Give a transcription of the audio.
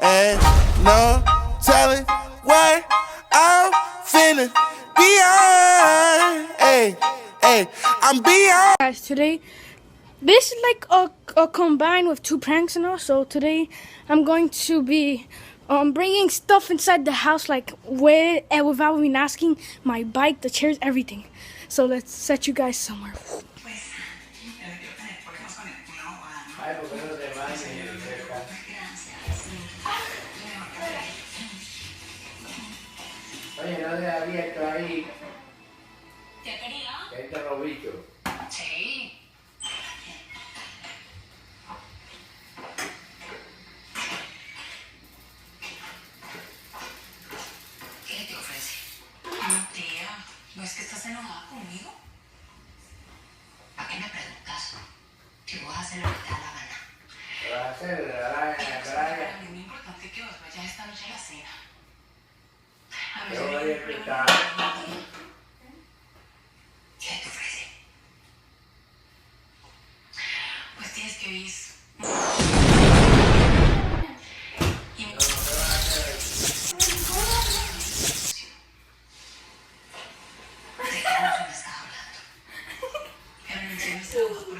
And no telling what I'm finna beyond. Hey, hey, I'm beyond. Guys, today this is like a combine with two pranks and all. So today I'm going to be bringing stuff inside the house, like where and without even asking, my bike, the chairs, everything. So let's set you guys somewhere. Ay, ¿por qué no te bañas? Oye, no te abierto ahí. ¿Qué quería? Que entran los bichos. Sí. ¿Qué te ofrece? Tía, ¿no es que estás enojada conmigo? ¿Para qué me preguntas? Si vos haces lo que te da la gana. Lo vas a hacer, le da la Para gana. mí es muy importante que vos vayas esta noche a la cena. A mí Yo se voy a me despertar. ¿Qué te ofrece? Pues tienes que oír.